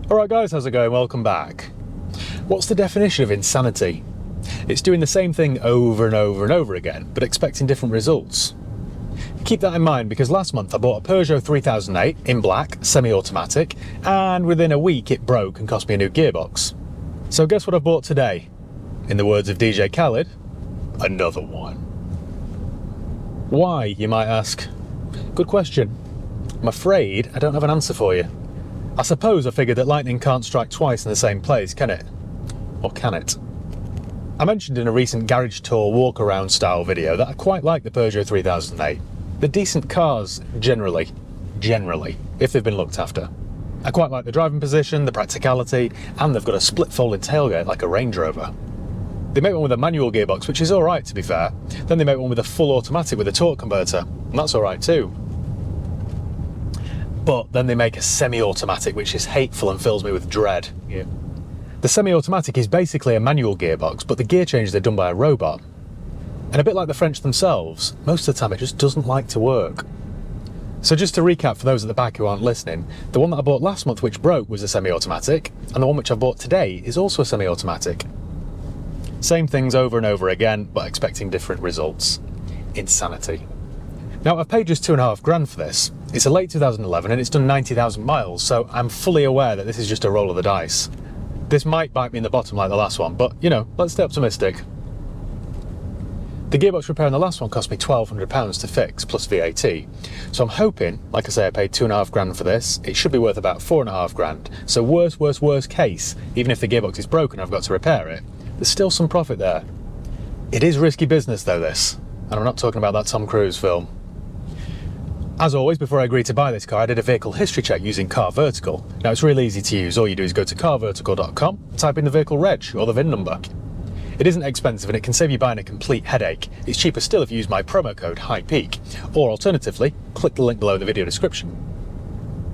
Alright guys, how's it going? Welcome back. What's the definition of insanity? It's doing the same thing over and over and over again, but expecting different results. Keep that in mind because last month I bought a Peugeot 3008 in black, semi-automatic, and within a week it broke and cost me a new gearbox. So guess what I've bought today? In the words of DJ Khaled, another one. Why, you might ask? Good question. I'm afraid I don't have an answer for you. I suppose I figured that lightning can't strike twice in the same place, can it? Or can it? I mentioned in a recent garage tour walk-around style video that I quite like the Peugeot 3008. They're decent cars, generally, if they've been looked after. I quite like the driving position, the practicality, and they've got a split folding tailgate like a Range Rover. They make one with a manual gearbox, which is alright to be fair. Then they make one with a full automatic with a torque converter, and that's alright too. But then they make a semi-automatic, which is hateful and fills me with dread. Yeah. The semi-automatic is basically a manual gearbox, but the gear changes are done by a robot. And a bit like the French themselves, most of the time it just doesn't like to work. So just to recap for those at the back who aren't listening, the one that I bought last month which broke was a semi-automatic, and the one which I bought today is also a semi-automatic. Same things over and over again, but expecting different results. Insanity. Now I've paid just £2,500 for this. It's a late 2011 and it's done 90,000 miles, so I'm fully aware that this is just a roll of the dice. This might bite me in the bottom like the last one, but you know, let's stay optimistic. The gearbox repair on the last one cost me £1,200 to fix, plus VAT. So I'm hoping, like I say, I paid £2,500 for this, it should be worth about £4,500. So worst case, even if the gearbox is broken I've got to repair it, there's still some profit there. It is risky business though this, and I'm not talking about that Tom Cruise film. As always, before I agreed to buy this car, I did a vehicle history check using Car Vertical. Now it's really easy to use. All you do is go to carvertical.com, type in the vehicle reg or the VIN number. It isn't expensive and it can save you buying a complete headache. It's cheaper still if you use my promo code HIGHPEAK, or alternatively, click the link below in the video description.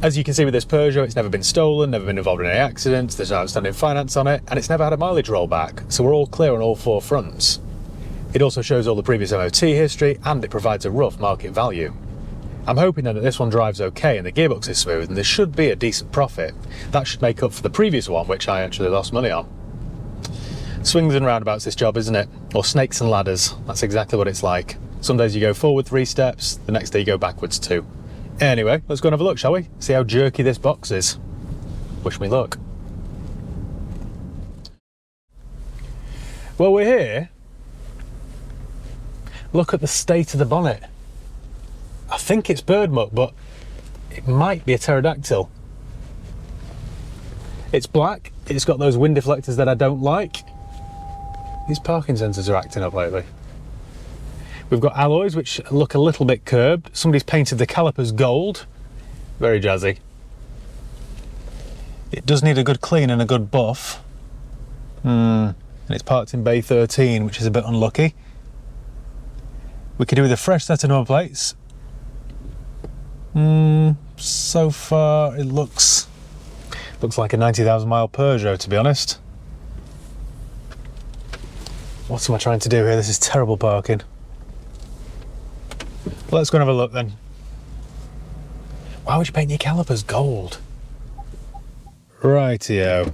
As you can see with this Peugeot, it's never been stolen, never been involved in any accidents, there's no outstanding finance on it, and it's never had a mileage rollback, so we're all clear on all four fronts. It also shows all the previous MOT history and it provides a rough market value. I'm hoping then that this one drives okay and the gearbox is smooth and there should be a decent profit. That should make up for the previous one, which I actually lost money on. Swings and roundabouts this job, isn't it? Or snakes and ladders, that's exactly what it's like. Some days you go forward 3 steps, the next day you go backwards 2. Anyway, let's go and have a look, shall we? See how jerky this box is. Wish me luck. Well, we're here. Look at the state of the bonnet. I think it's bird muck, but it might be a pterodactyl. It's black, it's got those wind deflectors that I don't like. These parking sensors are acting up lately. We've got alloys which look a little bit curbed. Somebody's painted the calipers gold. Very jazzy. It does need a good clean and a good buff. And it's parked in bay 13, which is a bit unlucky. We could do with a fresh set of number plates. So far it looks like a 90,000 mile Peugeot, to be honest. What am I trying to do here? This is terrible parking. Let's go and have a look then. Why would you paint your calipers gold? Rightio.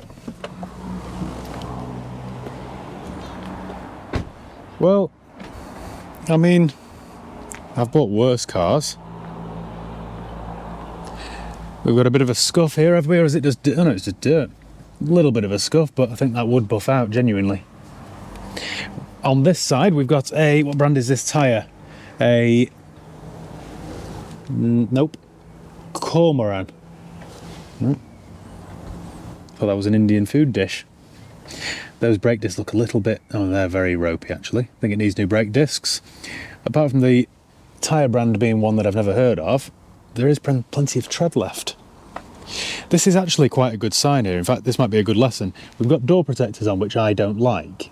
Well, I mean, I've bought worse cars. We've got a bit of a scuff here, have we, or is it just dirt? Oh no, it's just dirt. A little bit of a scuff, but I think that would buff out, genuinely. On this side, we've got a, what brand is this tyre? Nope. Cormoran. Thought that was an Indian food dish. Those brake discs look a little bit, oh, they're very ropey actually. I think it needs new brake discs. Apart from the tyre brand being one that I've never heard of, there is plenty of tread left. This is actually quite a good sign here. In fact, this might be a good lesson. We've got door protectors on, which I don't like,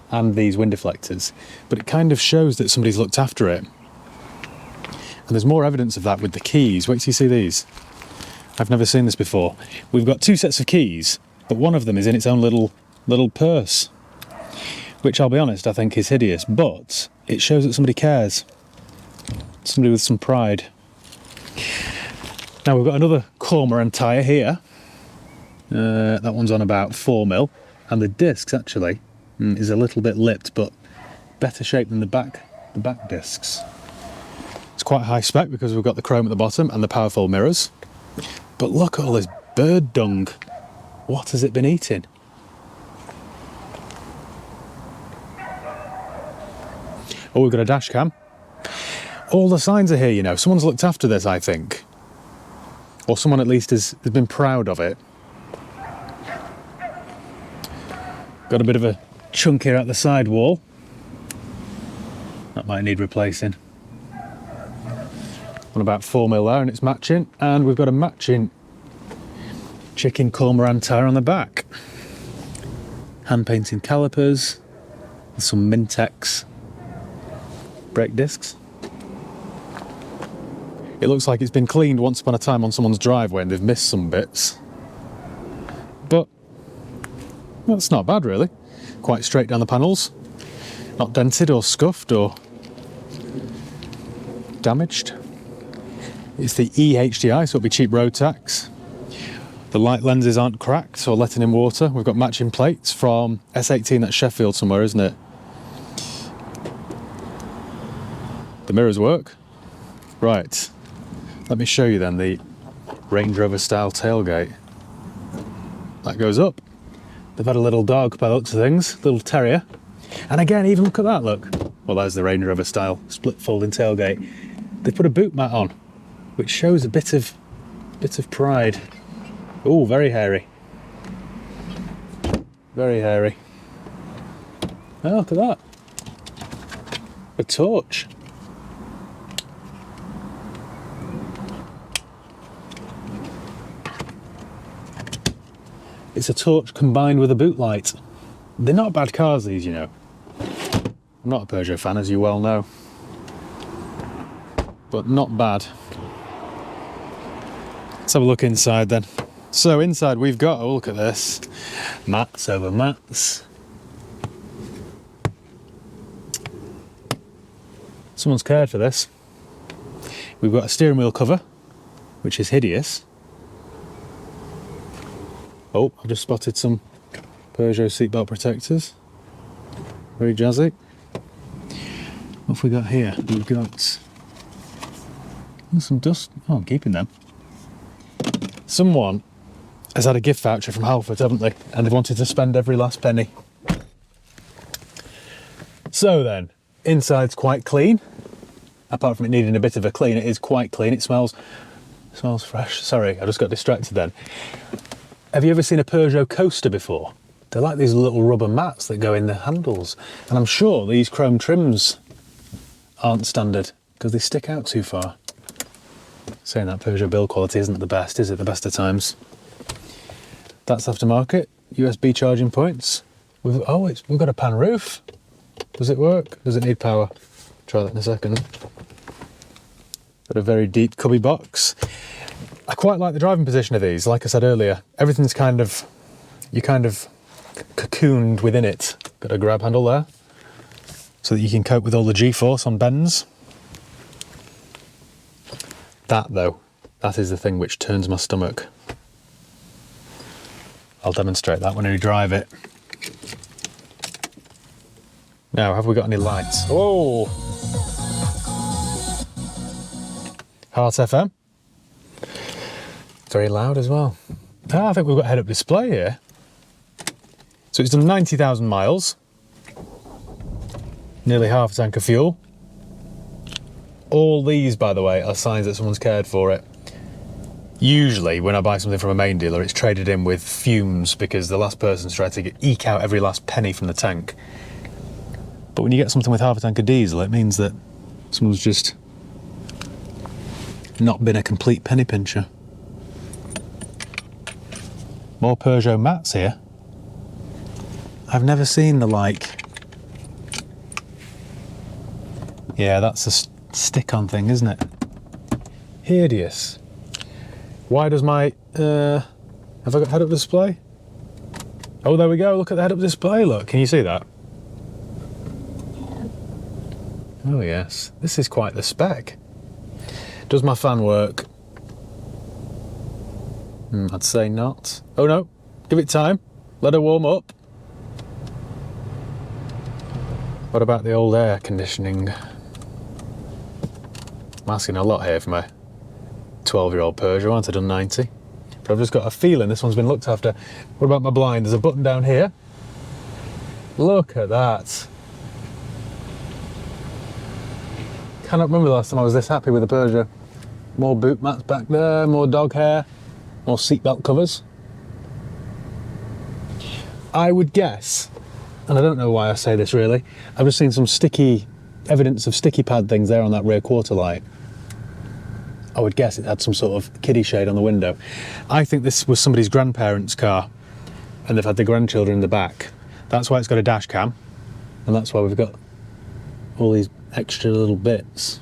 and these wind deflectors, but it kind of shows that somebody's looked after it. And there's more evidence of that with the keys. Wait till you see these. I've never seen this before. We've got 2 sets of keys, but one of them is in its own little purse, which I'll be honest, I think is hideous, but it shows that somebody cares. Somebody with some pride. Now we've got another Cormoran tyre here, That one's on about 4mm, and the discs actually is a little bit lipped, but better shape than the back discs. It's quite high spec because we've got the chrome at the bottom and the powerful mirrors. But look at all this bird dung. What has it been eating? Oh, we've got a dash cam. All the signs are here, you know. Someone's looked after this, I think. Or someone at least has been proud of it. Got a bit of a chunk here at the side wall. That might need replacing. On about 4mm there, and it's matching. And we've got a matching chicken cormorant tyre on the back. Hand painting calipers. And some Mintex brake discs. It looks like it's been cleaned once upon a time on someone's driveway and they've missed some bits. But that's not bad really. Quite straight down the panels. Not dented or scuffed or damaged. It's the EHDI, so it'll be cheap road tax. The light lenses aren't cracked or letting in water. We've got matching plates from S18, that's Sheffield somewhere, isn't it? The mirrors work. Right. Let me show you then the Range Rover style tailgate. That goes up. They've had a little dog by the looks of things, little terrier. And again, even look at that, look. Well, there's the Range Rover style split folding tailgate. They put a boot mat on, which shows a bit of pride. Oh, very hairy. Very hairy. Oh, look at that. A torch. It's a torch combined with a boot light. They're not bad cars, these, you know. I'm not a Peugeot fan, as you well know. But not bad. Let's have a look inside then. So inside we've got, oh look at this, mats over mats. Someone's cared for this. We've got a steering wheel cover, which is hideous. Oh, I've just spotted some Peugeot seatbelt protectors. Very jazzy. What have we got here? We've got some dust. Oh, I'm keeping them. Someone has had a gift voucher from Halford, haven't they? And they wanted to spend every last penny. So then, inside's quite clean. Apart from it needing a bit of a clean, it is quite clean. It smells fresh. Sorry, I just got distracted then. Have you ever seen a Peugeot coaster before? They're like these little rubber mats that go in the handles. And I'm sure these chrome trims aren't standard because they stick out too far. Saying that, Peugeot build quality isn't the best, is it? The best of times. That's aftermarket. USB charging points. We've got a pan roof. Does it work? Does it need power? Try that in a second. Got a very deep cubby box. I quite like the driving position of these. Like I said earlier, everything's you're kind of cocooned within it. Got a grab handle there so that you can cope with all the G-force on bends. That though, that is the thing which turns my stomach. I'll demonstrate that when we drive it. Now, have we got any lights? Whoa! Heart FM. Very loud as well. I think we've got head-up display here. So it's done 90,000 miles. Nearly half a tank of fuel. All these, by the way, are signs that someone's cared for it. Usually, when I buy something from a main dealer, it's traded in with fumes because the last person's tried to eke out every last penny from the tank. But when you get something with half a tank of diesel, it means that someone's just not been a complete penny pincher. More Peugeot mats here. I've never seen the like. Yeah, that's a stick-on thing, isn't it? Hideous. Why does my... have I got head-up display? Oh, there we go. Look at the head-up display, look. Can you see that? Oh, yes. This is quite the spec. Does my fan work? I'd say not. Oh, no. Give it time. Let her warm up. What about the old air conditioning? I'm asking a lot here for my 12-year-old Peugeot, aren't I? Done 90. But I've just got a feeling this one's been looked after. What about my blind? There's a button down here. Look at that. Cannot remember the last time I was this happy with a Peugeot. More boot mats back there, more dog hair, more seatbelt covers. I would guess, and I don't know why I say this really, I've just seen some evidence of sticky pad things there on that rear quarter light. I would guess it had some sort of kiddie shade on the window. I think this was somebody's grandparents' car and they've had the grandchildren in the back. That's why it's got a dash cam, and that's why we've got all these extra little bits.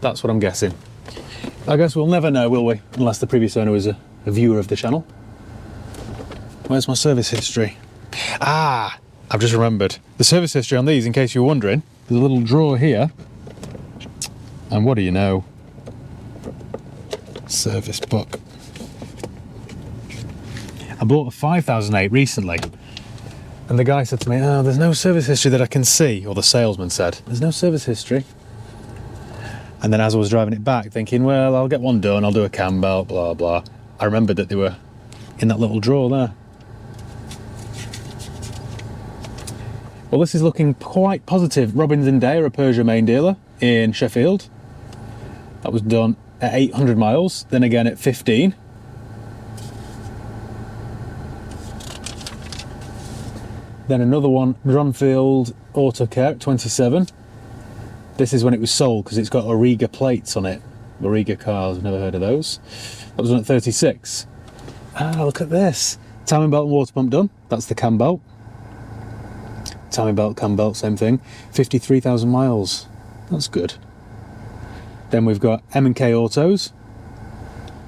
That's what I'm guessing. I guess we'll never know, will we? Unless the previous owner was a viewer of the channel. Where's my service history? Ah, I've just remembered. The service history on these, in case you're wondering, there's a little drawer here. And what do you know? Service book. I bought a 5008 recently. And the guy said to me, oh, there's no service history that I can see. Or the salesman said, there's no service history. And then as I was driving it back, thinking, well, I'll get one done, I'll do a cam belt, blah, blah. I remembered that they were in that little drawer there. Well, this is looking quite positive. Robbins & Day are a Peugeot main dealer in Sheffield. That was done at 800 miles, then again at 15. Then another one, Dronfield Auto Care at 27. This is when it was sold because it's got Auriga plates on it. Auriga cars, I've never heard of those. That was done at 36. Ah, look at this. Timing belt and water pump done. That's the cam belt. Timing belt, cam belt, same thing. 53,000 miles. That's good. Then we've got M&K Autos.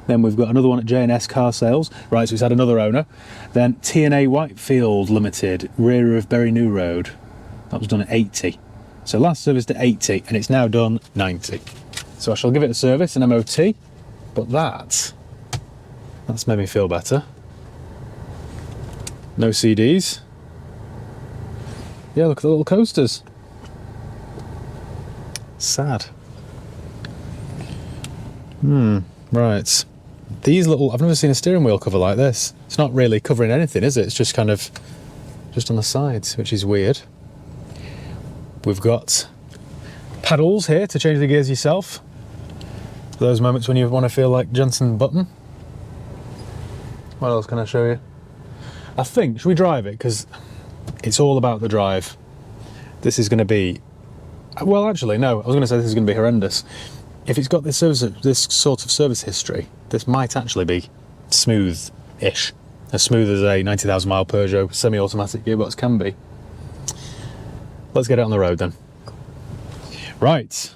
Then we've got another one at J&S Car Sales. Right, so it's had another owner. Then T&A Whitefield Limited, rear of Bury New Road. That was done at 80. So last serviced at 80, and it's now done 90. So I shall give it a service, an MOT. But that's made me feel better. No CDs. Yeah, look at the little coasters. Sad. Right. These little, I've never seen a steering wheel cover like this. It's not really covering anything, is it? It's just kind of, just on the sides, which is weird. We've got paddles here to change the gears yourself. For those moments when you want to feel like Jensen Button. What else can I show you? I think, should we drive it? Because it's all about the drive. This is going to be, well, actually, no, I was going to say this is going to be horrendous. If it's got this sort of service history, this might actually be smooth-ish. As smooth as a 90,000 mile Peugeot semi-automatic gearbox can be. Let's get it on the road then. Right.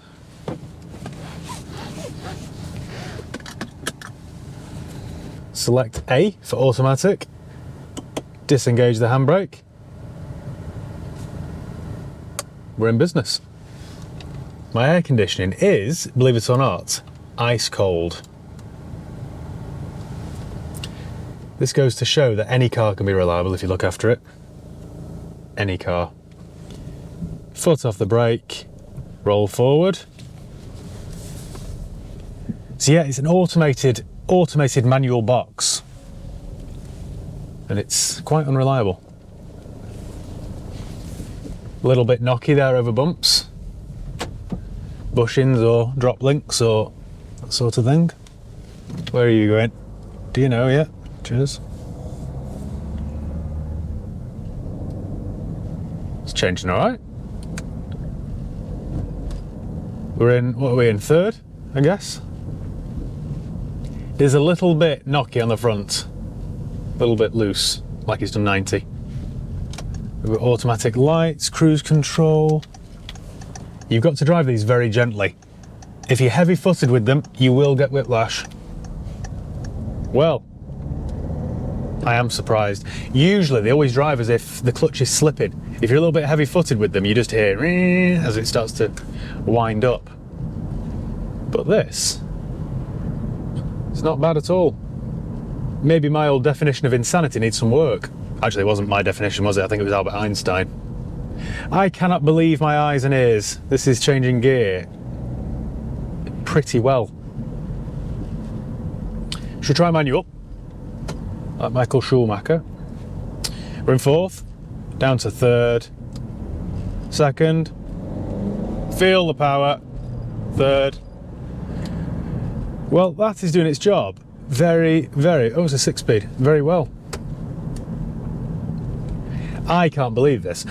Select A for automatic. Disengage the handbrake. We're in business. My air conditioning is, believe it or not, ice cold. This goes to show that any car can be reliable if you look after it. Any car. Foot off the brake, roll forward. So yeah, it's an automated manual box. And it's quite unreliable. A little bit knocky there over bumps. Bushings or drop links or that sort of thing. Where are you going? Do you know yet? Cheers. It's changing all right. We're in, what are we in, third, I guess? There's a little bit knocky on the front. A little bit loose, like it's done 90. We've got automatic lights, cruise control. You've got to drive these very gently. If you're heavy-footed with them, you will get whiplash. Well, I am surprised. Usually they always drive as if the clutch is slipping. If you're a little bit heavy-footed with them, you just hear as it starts to wind up. But this, it's not bad at all. maybe my old definition of insanity needs some work. Actually, it wasn't my definition, was it? I think it was Albert Einstein. I cannot believe my eyes and ears. This is changing gear pretty well. Should we try manual? Like Michael Schumacher. We're in fourth, down to third, second, feel the power, third. Well, that is doing its job very, oh, it's a 6-speed, very well. I can't believe this.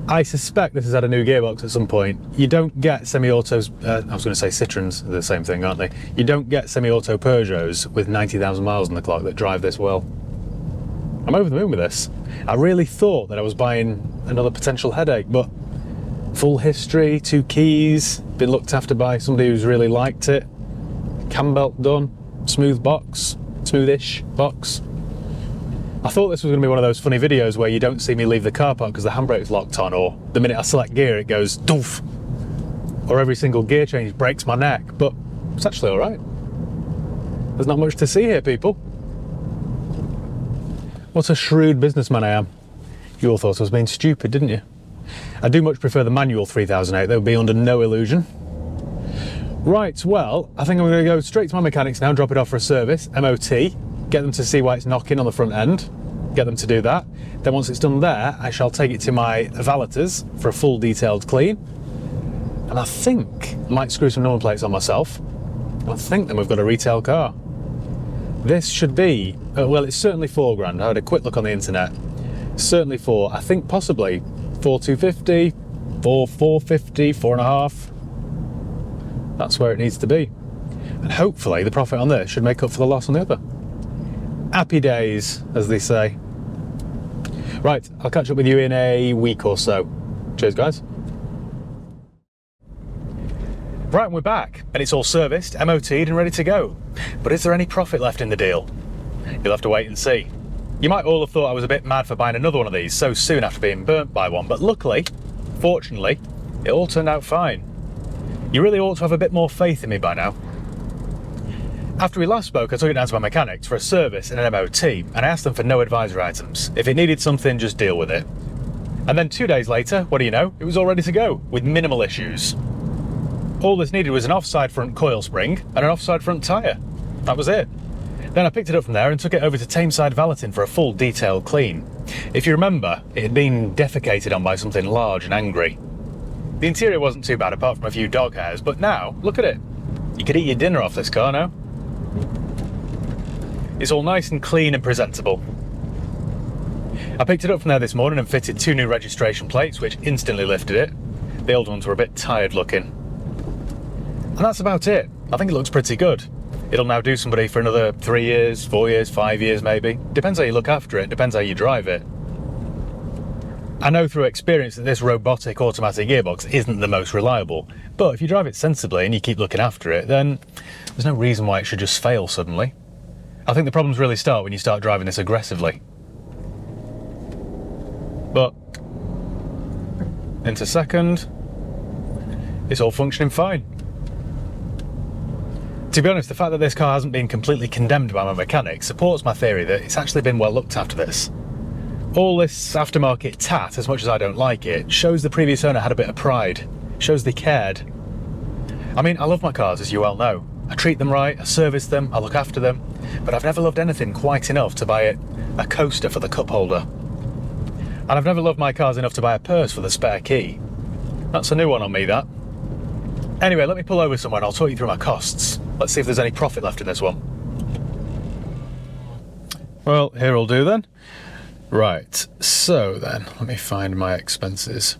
I suspect this has had a new gearbox at some point. You don't get semi-autos, I was going to say Citroens, they're the same thing, aren't they? You don't get semi-auto Peugeots with 90,000 miles on the clock that drive this well. I'm over the moon with this. I really thought that I was buying another potential headache, but full history, 2 keys, been looked after by somebody who's really liked it, cam belt done, smooth box, smoothish box. I thought this was going to be one of those funny videos where you don't see me leave the car park because the handbrake's locked on, or the minute I select gear it goes doof, or every single gear change breaks my neck, but it's actually alright. There's not much to see here, people. What a shrewd businessman I am. You all thought I was being stupid, didn't you? I do much prefer the manual 3008, they would be under no illusion. Right, well, I think I'm going to go straight to my mechanics now, drop it off for a service, MOT, get them to see why it's knocking on the front end, get them to do that. Then once it's done there, I shall take it to my valeters for a full detailed clean. And I think I might screw some number plates on myself. I think then we've got a retail car. This should be, well, it's certainly £4,000. I had a quick look on the internet. Certainly I think possibly 4,250, 4,450, 4.5. That's where it needs to be. And hopefully the profit on this should make up for the loss on the other. Happy days, as they say. Right, I'll catch up with you in a week or so. Cheers, guys. Right, and we're back, and it's all serviced, MOT'd and ready to go. But is there any profit left in the deal? You'll have to wait and see. You might all have thought I was a bit mad for buying another one of these so soon after being burnt by one, but luckily, fortunately, it all turned out fine. You really ought to have a bit more faith in me by now. After we last spoke, I took it down to my mechanics for a service and an MOT, and I asked them for no advisor items. If it needed something, just deal with it. And then 2 days later, what do you know, it was all ready to go, with minimal issues. All this needed was an offside front coil spring and an offside front tyre. That was it. Then I picked it up from there and took it over to Tameside Valeting for a full detailed clean. If you remember, it had been defecated on by something large and angry. The interior wasn't too bad apart from a few dog hairs, but now, look at it. You could eat your dinner off this car now. It's all nice and clean and presentable. I picked it up from there this morning and fitted 2 new registration plates, which instantly lifted it. The old ones were a bit tired looking. And that's about it. I think it looks pretty good. It'll now do somebody for another 3 years, 4 years, 5 years maybe. Depends how you look after it, depends how you drive it. I know through experience that this robotic automatic gearbox isn't the most reliable, but if you drive it sensibly and you keep looking after it, then there's no reason why it should just fail suddenly. I think the problems really start when you start driving this aggressively. But into second, it's all functioning fine. To be honest, the fact that this car hasn't been completely condemned by my mechanic supports my theory that it's actually been well looked after this. All this aftermarket tat, as much as I don't like it, shows the previous owner had a bit of pride, shows they cared. I mean, I love my cars, as you well know. I treat them right, I service them, I look after them, but I've never loved anything quite enough to buy it a coaster for the cup holder. And I've never loved my cars enough to buy a purse for the spare key. That's a new one on me, that. Anyway, let me pull over somewhere and I'll talk you through my costs. Let's see if there's any profit left in this one. Well, here'll do then. Right, so then, let me find my expenses.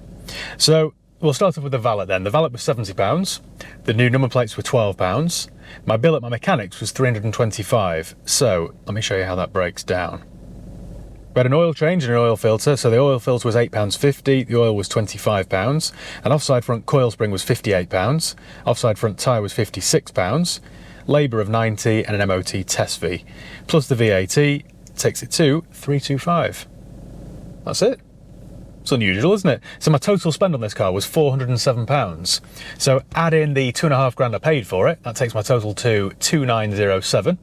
So, we'll start off with the valet then. The valet was £70, the new number plates were £12, my bill at my mechanics was £325, so let me show you how that breaks down. We had an oil change and an oil filter, so the oil filter was £8.50, the oil was £25, an offside front coil spring was £58, offside front tyre was £56, labour of £90 and an MOT test fee, plus the VAT takes it to £325. That's it. It's unusual, isn't it? So my total spend on this car was £407. So add in the £2,500 I paid for it, that takes my total to £2,907.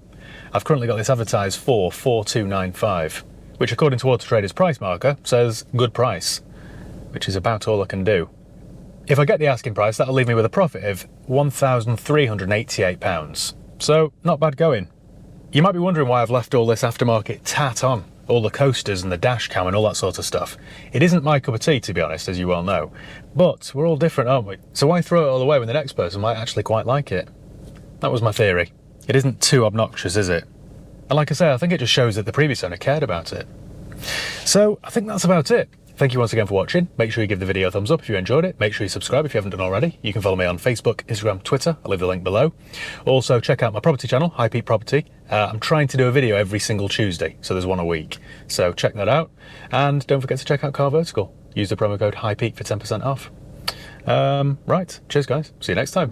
I've currently got this advertised for 4,295, which according to Auto Trader's price marker says good price, which is about all I can do. If I get the asking price, that'll leave me with a profit of £1,388. So, not bad going. You might be wondering why I've left all this aftermarket tat on, all the coasters and the dash cam and all that sort of stuff. It isn't my cup of tea, to be honest, as you well know. But we're all different, aren't we? So why throw it all away when the next person might actually quite like it? That was my theory. It isn't too obnoxious, is it? And like I say, I think it just shows that the previous owner cared about it. So, I think that's about it. Thank you once again for watching. Make sure you give the video a thumbs up if you enjoyed it. Make sure you subscribe if you haven't done already. You can follow me on Facebook, Instagram, Twitter. I'll leave the link below. Also, check out my property channel, High Peak Property. I'm trying to do a video every single Tuesday, so there's one a week. So check that out. And don't forget to check out Car Vertical. Use the promo code HIGHPEAK for 10% off. Right, cheers guys. See you next time.